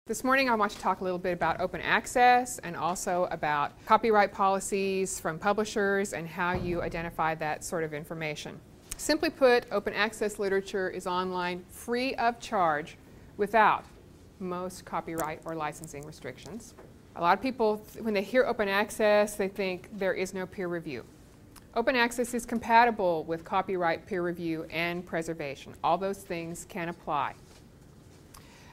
This morning I want to talk a little bit about open access and also about copyright policies from publishers and how you identify that sort of information. Simply put, open access literature is online free of charge without most copyright or licensing restrictions. A lot of people, when they hear open access, they think there is no peer review. Open access is compatible with copyright, peer review, and preservation. All those things can apply.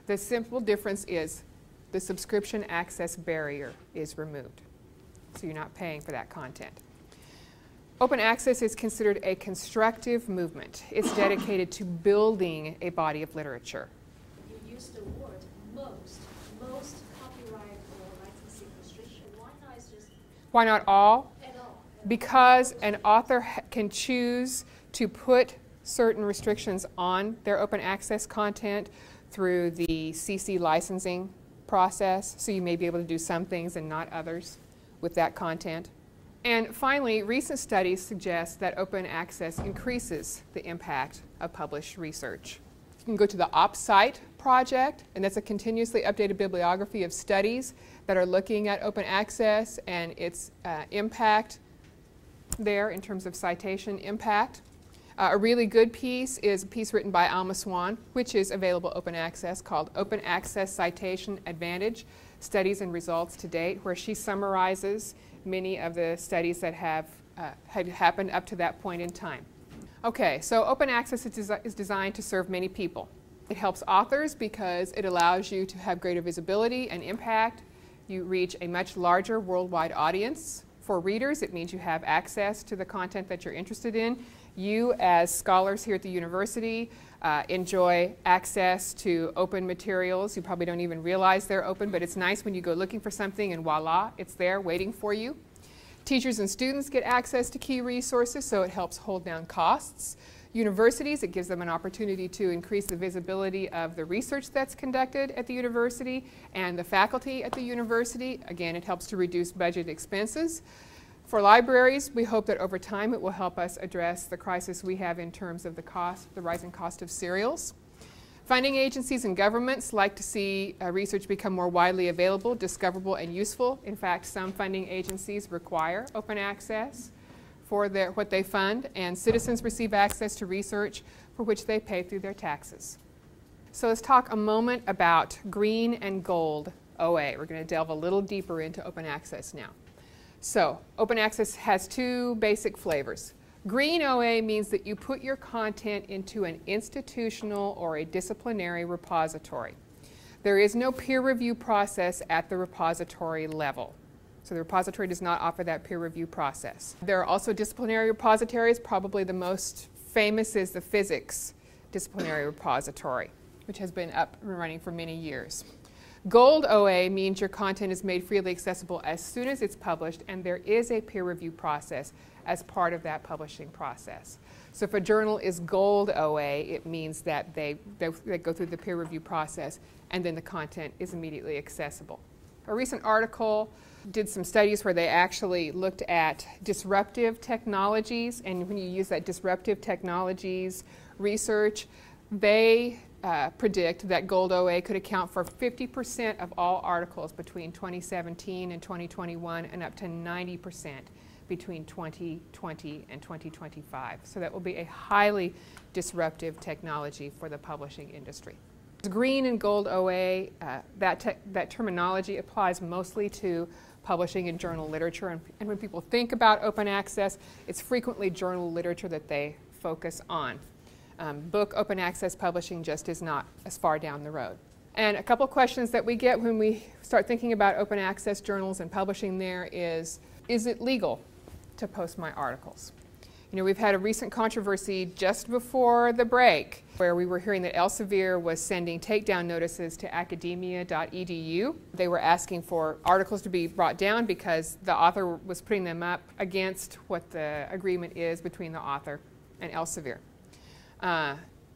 The simple difference is the subscription access barrier is removed, so you're not paying for that content. Open access is considered a constructive movement. It's dedicated to building a body of literature. You use the word most copyright or licensing restriction. Why not all? At all? Because an author can choose to put certain restrictions on their open access content through the CC licensing process, so you may be able to do some things and not others with that content. And finally, recent studies suggest that open access increases the impact of published research. You can go to the OpSite project, and that's a continuously updated bibliography of studies that are looking at open access and its impact there in terms of citation impact. A really good piece is a piece written by Alma Swan, which is available open access, called Open Access Citation Advantage, Studies and Results to Date, where she summarizes many of the studies that had happened up to that point in time. Okay, so open access is designed to serve many people. It helps authors because it allows you to have greater visibility and impact. You reach a much larger worldwide audience. For readers, it means you have access to the content that you're interested in. You, as scholars here at the university, enjoy access to open materials. You probably don't even realize they're open, but it's nice when you go looking for something and voila, it's there waiting for you. Teachers and students get access to key resources, so it helps hold down costs. Universities, it gives them an opportunity to increase the visibility of the research that's conducted at the university and the faculty at the university. Again, it helps to reduce budget expenses. For libraries, we hope that over time it will help us address the crisis we have in terms of the rising cost of serials. Funding agencies and governments like to see research become more widely available, discoverable, and useful. In fact, some funding agencies require open access for what they fund, and citizens receive access to research for which they pay through their taxes. So let's talk a moment about green and gold OA. We're going to delve a little deeper into open access now. So, open access has two basic flavors. Green OA means that you put your content into an institutional or a disciplinary repository. There is no peer review process at the repository level. So the repository does not offer that peer review process. There are also disciplinary repositories. Probably the most famous is the physics disciplinary repository, which has been up and running for many years. Gold OA means your content is made freely accessible as soon as it's published, and there is a peer review process as part of that publishing process. So if a journal is gold OA, it means that they go through the peer review process and then the content is immediately accessible. A recent article did some studies where they actually looked at disruptive technologies, and when you use that disruptive technologies research, they predict that gold OA could account for 50% of all articles between 2017 and 2021 and up to 90% between 2020 and 2025. So that will be a highly disruptive technology for the publishing industry. Green and gold OA, that terminology applies mostly to publishing and journal literature, and when people think about open access, it's frequently journal literature that they focus on. Book open access publishing just is not as far down the road. And a couple questions that we get when we start thinking about open access journals and publishing there is it legal to post my articles? You know, we've had a recent controversy just before the break where we were hearing that Elsevier was sending takedown notices to academia.edu. They were asking for articles to be brought down because the author was putting them up against what the agreement is between the author and Elsevier.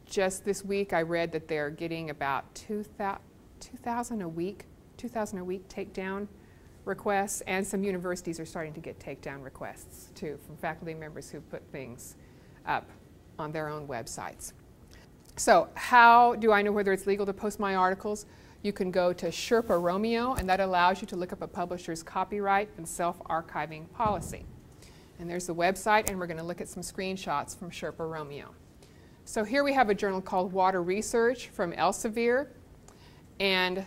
Just this week I read that they're getting about 2,000 a week takedown requests, and some universities are starting to get takedown requests too from faculty members who put things up on their own websites. So how do I know whether it's legal to post my articles? you can go to Sherpa Romeo, and that allows you to look up a publisher's copyright and self-archiving policy. And there's the website, and we're going to look at some screenshots from Sherpa Romeo. So here we have a journal called Water Research from Elsevier, and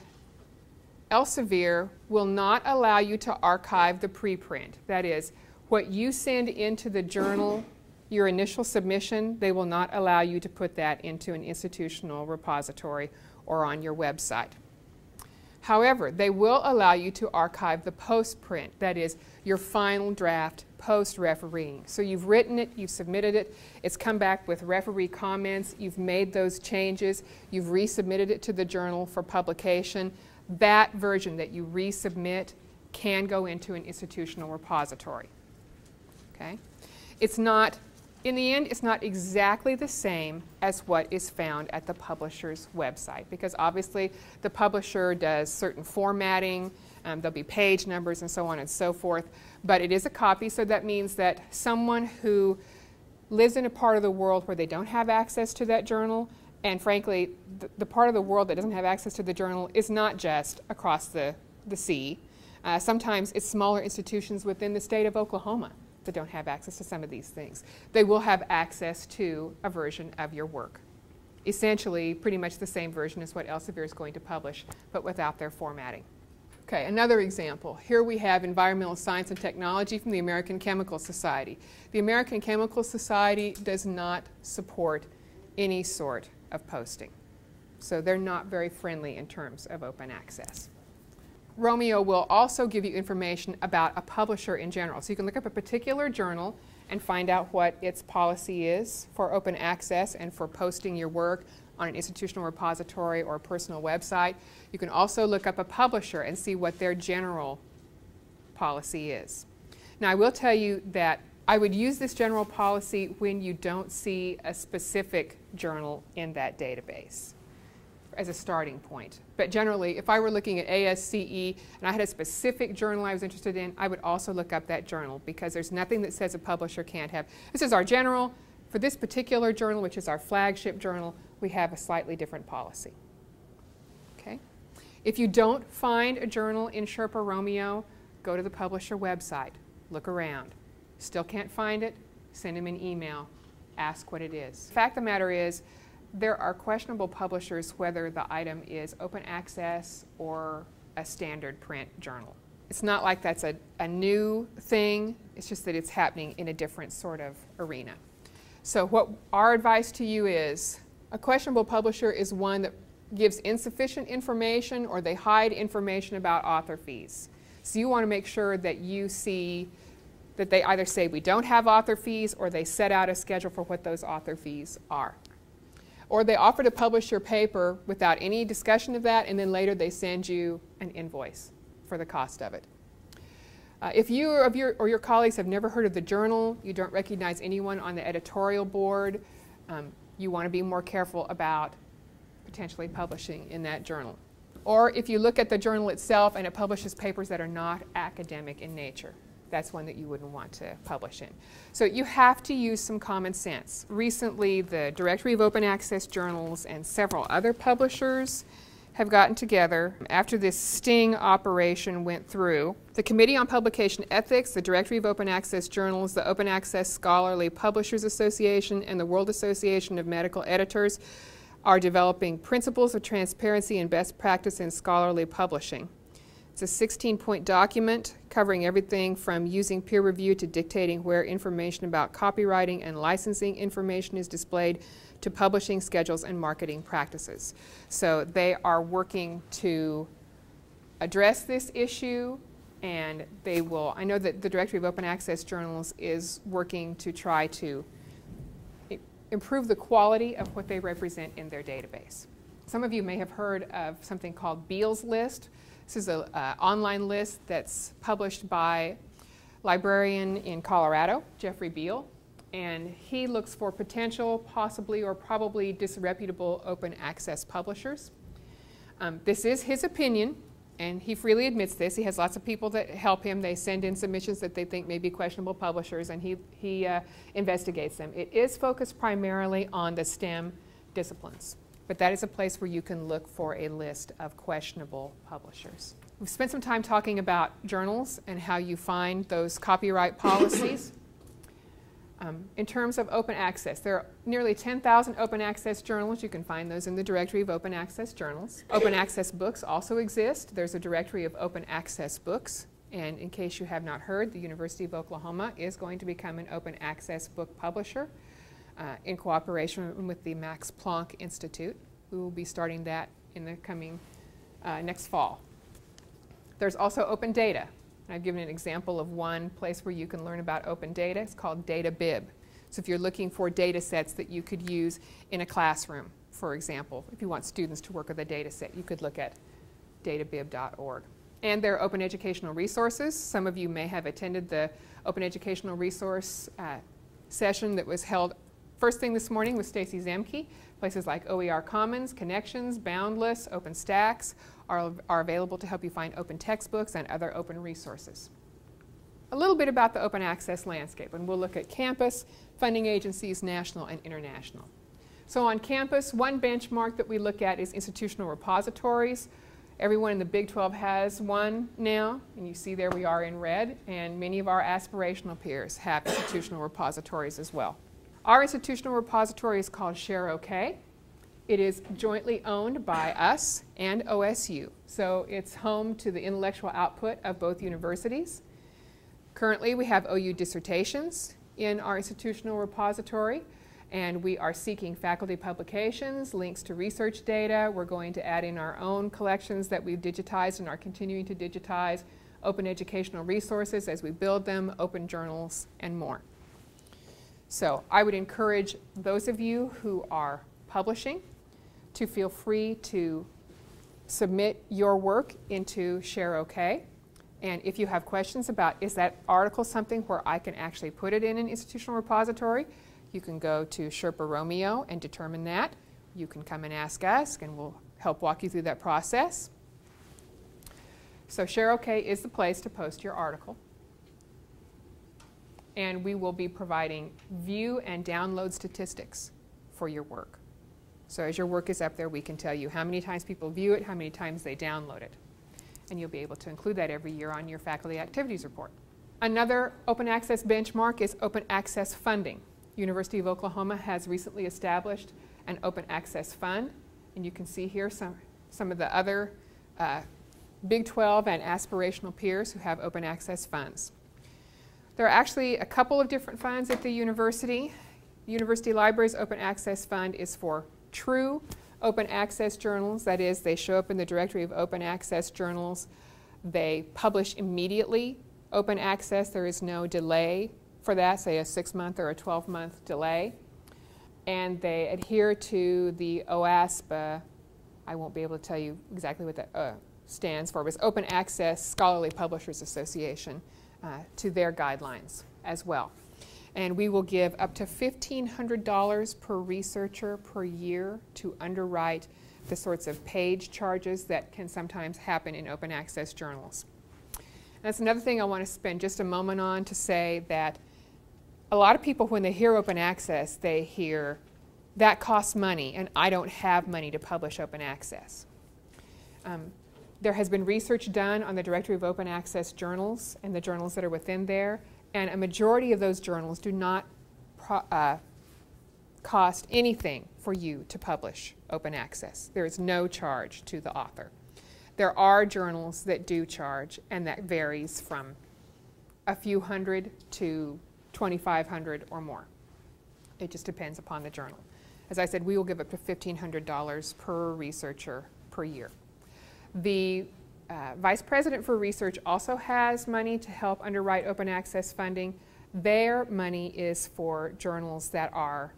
Elsevier will not allow you to archive the preprint. That is, what you send into the journal, your initial submission, they will not allow you to put that into an institutional repository or on your website. However, they will allow you to archive the post-print, that is, your final draft post-refereeing. So you've written it, you've submitted it, it's come back with referee comments, you've made those changes, you've resubmitted it to the journal for publication. That version that you resubmit can go into an institutional repository. Okay? It's not, in the end, it's not exactly the same as what is found at the publisher's website, because obviously the publisher does certain formatting, there'll be page numbers and so on and so forth, but it is a copy, so that means that someone who lives in a part of the world where they don't have access to that journal, and frankly, the part of the world that doesn't have access to the journal is not just across the sea. Sometimes it's smaller institutions within the state of Oklahoma that don't have access to some of these things. They will have access to a version of your work. Essentially, pretty much the same version as what Elsevier is going to publish, but without their formatting. Okay, another example. Here we have Environmental Science and Technology from the American Chemical Society. The American Chemical Society does not support any sort of posting. So they're not very friendly in terms of open access. Romeo will also give you information about a publisher in general. So you can look up a particular journal and find out what its policy is for open access and for posting your work on an institutional repository or a personal website. You can also look up a publisher and see what their general policy is. Now, I will tell you that I would use this general policy when you don't see a specific journal in that database as a starting point. But generally, if I were looking at ASCE and I had a specific journal I was interested in, I would also look up that journal, because there's nothing that says a publisher can't have. This is our general. For this particular journal, which is our flagship journal, we have a slightly different policy. Okay? If you don't find a journal in Sherpa Romeo, go to the publisher website, look around. Still can't find it, send them an email, ask what it is. The fact of the matter is, there are questionable publishers whether the item is open access or a standard print journal. It's not like that's a new thing, it's just that it's happening in a different sort of arena. So what our advice to you is, a questionable publisher is one that gives insufficient information or they hide information about author fees. So you want to make sure that you see that they either say we don't have author fees, or they set out a schedule for what those author fees are. Or they offer to publish your paper without any discussion of that, and then later they send you an invoice for the cost of it. If you or your colleagues have never heard of the journal, you don't recognize anyone on the editorial board, you want to be more careful about potentially publishing in that journal. Or if you look at the journal itself and it publishes papers that are not academic in nature, that's one that you wouldn't want to publish in. So you have to use some common sense. Recently, the Directory of Open Access Journals and several other publishers have gotten together after this sting operation went through. The Committee on Publication Ethics, the Directory of Open Access Journals, the Open Access Scholarly Publishers Association, and the World Association of Medical Editors are developing principles of transparency and best practice in scholarly publishing. It's a 16-point document covering everything from using peer review to dictating where information about copywriting and licensing information is displayed, to publishing schedules and marketing practices. So they are working to address this issue, and they will, I know that the Directory of Open Access Journals is working to try to improve the quality of what they represent in their database. Some of you may have heard of something called Beall's List. This is an online list that's published by a librarian in Colorado, Jeffrey Beall, and he looks for potential, possibly or probably disreputable open access publishers. This is his opinion, and he freely admits this. He has lots of people that help him. They send in submissions that they think may be questionable publishers, and he investigates them. It is focused primarily on the STEM disciplines. but that is a place where you can look for a list of questionable publishers. We've spent some time talking about journals and how you find those copyright policies. In terms of open access, there are nearly 10,000 open access journals. You can find those in the directory of open access journals. Open access books also exist. There's a directory of open access books. And in case you have not heard, the University of Oklahoma is going to become an open access book publisher in cooperation with the Max Planck Institute. We will be starting that in the coming next fall. There's also open data. I've given an example of one place where you can learn about open data. It's called DataBib. So if you're looking for data sets that you could use in a classroom, for example, if you want students to work with a data set, you could look at databib.org. And there are open educational resources. Some of you may have attended the open educational resource session that was held first thing this morning with Stacy Zemke. Places like OER Commons, Connections, Boundless, OpenStax are available to help you find open textbooks and other open resources. A little bit about the open access landscape, and we'll look at campus, funding agencies, national and international. So on campus, one benchmark that we look at is institutional repositories. Everyone in the Big 12 has one now, and you see there we are in red, and many of our aspirational peers have institutional repositories as well. Our institutional repository is called ShareOK. It is jointly owned by us and OSU, so it's home to the intellectual output of both universities. Currently, we have OU dissertations in our institutional repository, and we are seeking faculty publications, links to research data. We're going to add in our own collections that we've digitized and are continuing to digitize, open educational resources as we build them, open journals, and more. So I would encourage those of you who are publishing to feel free to submit your work into ShareOK. And if you have questions about, is that article something where I can actually put it in an institutional repository, you can go to Sherpa Romeo and determine that. You can come and ask us, and we'll help walk you through that process. So ShareOK is the place to post your article. And we will be providing view and download statistics for your work. So as your work is up there, we can tell you how many times people view it, how many times they download it. And you'll be able to include that every year on your faculty activities report. Another open access benchmark is open access funding. University of Oklahoma has recently established an open access fund, and you can see here some of the other Big 12 and aspirational peers who have open access funds. There are actually a couple of different funds at the university. The University Library's Open Access Fund is for true open access journals. That is, they show up in the directory of open access journals. They publish immediately open access. There is no delay for that, say a 6-month or a 12-month delay. And they adhere to the OASPA. I won't be able to tell you exactly what that stands for, but it's Open Access Scholarly Publishers Association. To their guidelines as well. And we will give up to $1,500 per researcher per year to underwrite the sorts of page charges that can sometimes happen in open access journals. And that's another thing I want to spend just a moment on, to say that a lot of people, when they hear open access, they hear that costs money and I don't have money to publish open access. There has been research done on the directory of open access journals and the journals that are within there, and a majority of those journals do not cost anything for you to publish open access. There is no charge to the author. There are journals that do charge, and that varies from a few hundred to 2,500 or more. It just depends upon the journal. As I said, we will give up to $1,500 per researcher per year. The Vice President for Research also has money to help underwrite open access funding. Their money is for journals that are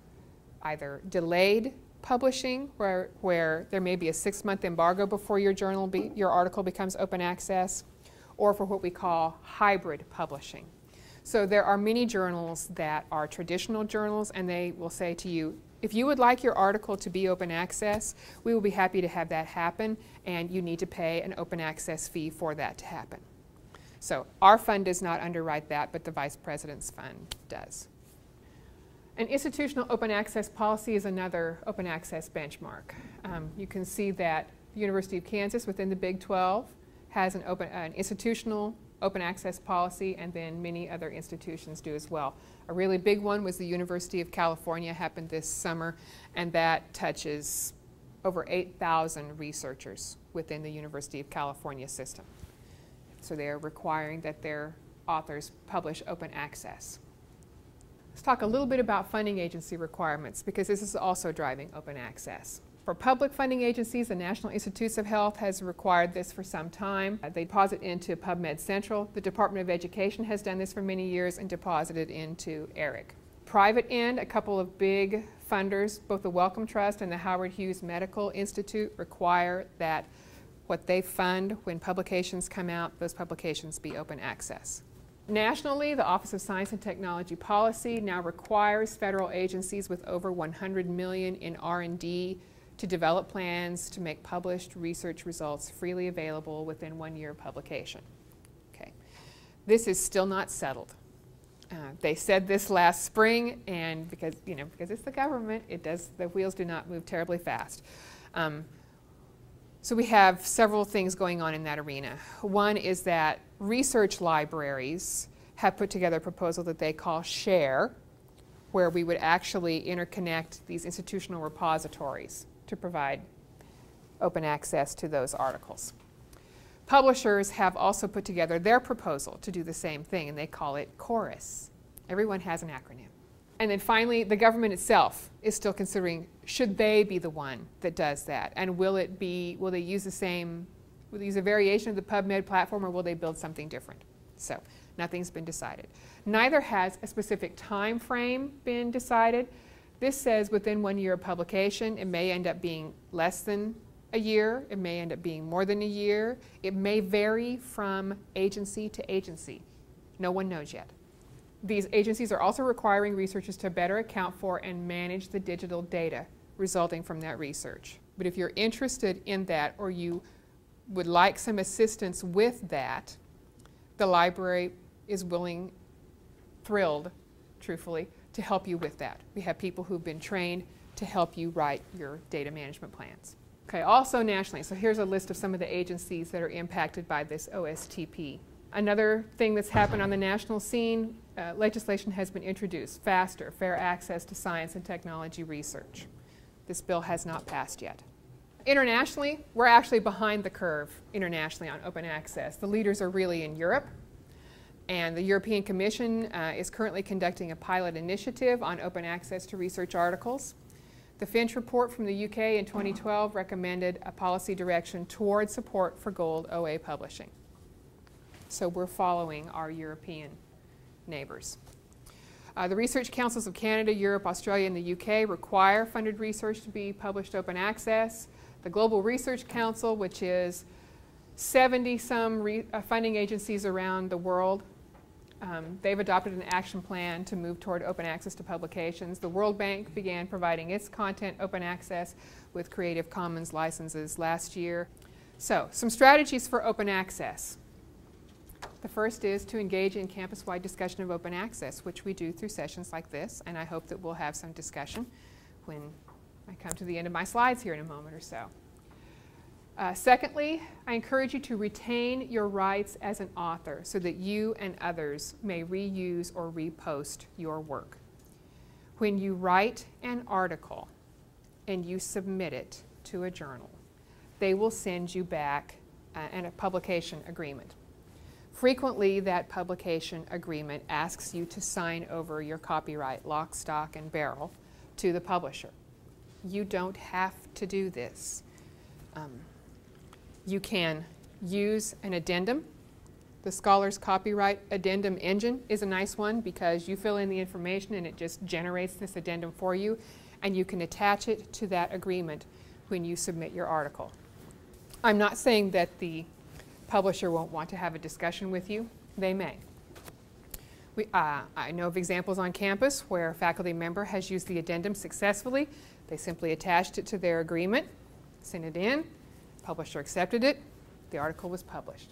either delayed publishing, where there may be a 6-month embargo before your article becomes open access, or for what we call hybrid publishing. So there are many journals that are traditional journals, and they will say to you, if you would like your article to be open access, we will be happy to have that happen, and you need to pay an open access fee for that to happen. So our fund does not underwrite that, but the Vice President's fund does. An institutional open access policy is another open access benchmark. You can see that the University of Kansas within the Big 12 has an institutional open access policy, and then many other institutions do as well. A really big one was the University of California, happened this summer, and that touches over 8,000 researchers within the University of California system. So they're requiring that their authors publish open access. Let's talk a little bit about funding agency requirements, because this is also driving open access. For public funding agencies, the National Institutes of Health has required this for some time. They deposit into PubMed Central. The Department of Education has done this for many years and deposited into ERIC. Private end, a couple of big funders, both the Wellcome Trust and the Howard Hughes Medical Institute, require that what they fund when publications come out, those publications be open access. Nationally, the Office of Science and Technology Policy now requires federal agencies with over $100 million in R&D to develop plans to make published research results freely available within 1 year of publication. Okay. This is still not settled. They said this last spring, and because it's the government, the wheels do not move terribly fast. So we have several things going on in that arena. One is that research libraries have put together a proposal that they call SHARE, where we would actually interconnect these institutional repositories to provide open access to those articles. Publishers have also put together their proposal to do the same thing, and they call it CHORUS. Everyone has an acronym. And then finally, the government itself is still considering, should they be the one that does that? And will they use a variation of the PubMed platform, or will they build something different? So nothing's been decided. Neither has a specific time frame been decided. This says within 1 year of publication. It may end up being less than a year. It may end up being more than a year. It may vary from agency to agency. No one knows yet. These agencies are also requiring researchers to better account for and manage the digital data resulting from that research. But if you're interested in that, or you would like some assistance with that, the library is thrilled, truthfully, to help you with that. We have people who've been trained to help you write your data management plans. Okay, also nationally, so here's a list of some of the agencies that are impacted by this OSTP. Another thing that's happened on the national scene, legislation has been introduced, FASTER, Fair Access to Science and Technology Research. This bill has not passed yet. Internationally, we're actually behind the curve internationally on open access. The leaders are really in Europe, and the European Commission is currently conducting a pilot initiative on open access to research articles. The Finch report from the UK in 2012 recommended a policy direction toward support for gold OA publishing. So we're following our European neighbors. The Research Councils of Canada, Europe, Australia, and the UK require funded research to be published open access. The Global Research Council, which is 70-some funding agencies around the world, they've adopted an action plan to move toward open access to publications. The World Bank began providing its content open access with Creative Commons licenses last year. So, some strategies for open access. The first is to engage in campus-wide discussion of open access, which we do through sessions like this, and I hope that we'll have some discussion when I come to the end of my slides here in a moment or so. Secondly, I encourage you to retain your rights as an author so that you and others may reuse or repost your work. When you write an article and you submit it to a journal, they will send you back a publication agreement. Frequently, that publication agreement asks you to sign over your copyright, lock, stock, and barrel, to the publisher. You don't have to do this. You can use an addendum. The Scholar's Copyright Addendum Engine is a nice one because you fill in the information and it just generates this addendum for you, and you can attach it to that agreement when you submit your article. I'm not saying that the publisher won't want to have a discussion with you. They may. I know of examples on campus where a faculty member has used the addendum successfully. They simply attached it to their agreement, sent it in, publisher accepted it, the article was published.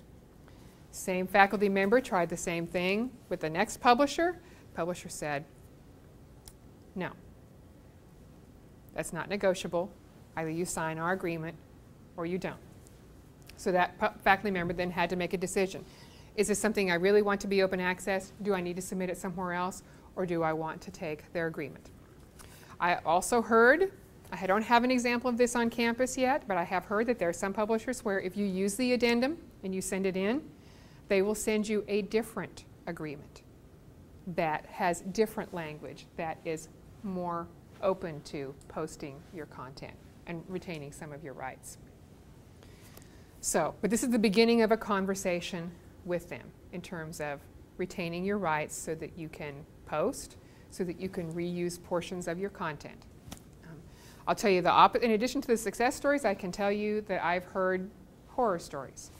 Same faculty member tried the same thing with the next publisher. Publisher said, No. That's not negotiable. Either you sign our agreement or you don't. So that faculty member then had to make a decision. Is this something I really want to be open access? Do I need to submit it somewhere else? Or do I want to take their agreement? I also heard, I don't have an example of this on campus yet, but I have heard that there are some publishers where if you use the addendum and you send it in, they will send you a different agreement that has different language that is more open to posting your content and retaining some of your rights. So, but this is the beginning of a conversation with them in terms of retaining your rights so that you can post, so that you can reuse portions of your content. I'll tell you the opposite. In addition to the success stories, I can tell you that I've heard horror stories.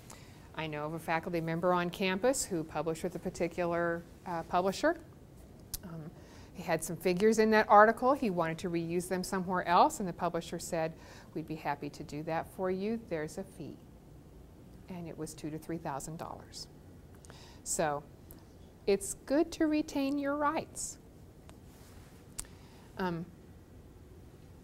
I know of a faculty member on campus who published with a particular publisher. He had some figures in that article. He wanted to reuse them somewhere else, and the publisher said, "We'd be happy to do that for you. There's a fee." And it was $2,000 to $3,000. So it's good to retain your rights.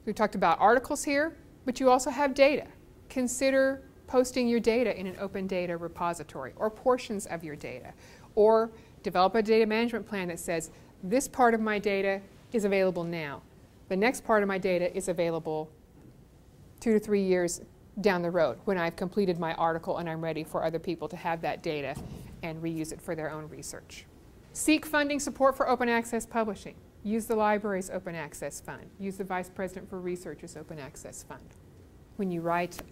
We talked about articles here, but you also have data. Consider posting your data in an open data repository or portions of your data, or develop a data management plan that says this part of my data is available now. The next part of my data is available 2 to 3 years down the road when I've completed my article and I'm ready for other people to have that data and reuse it for their own research. Seek funding support for open access publishing. Use the library's open access fund. Use the Vice President for Research's open access fund. When you write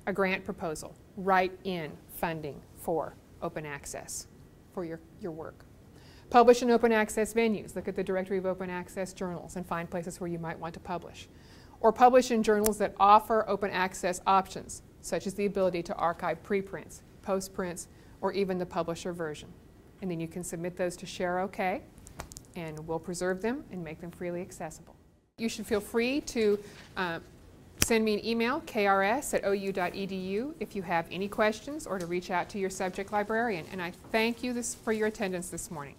a grant proposal, write in funding for open access for your work. Publish in open access venues. Look at the directory of open access journals and find places where you might want to publish. Or publish in journals that offer open access options, such as the ability to archive preprints, postprints, or even the publisher version. And then you can submit those to Share OK, and we'll preserve them and make them freely accessible. You should feel free to send me an email, krs@ou.edu, if you have any questions, or to reach out to your subject librarian. And I thank you for your attendance this morning.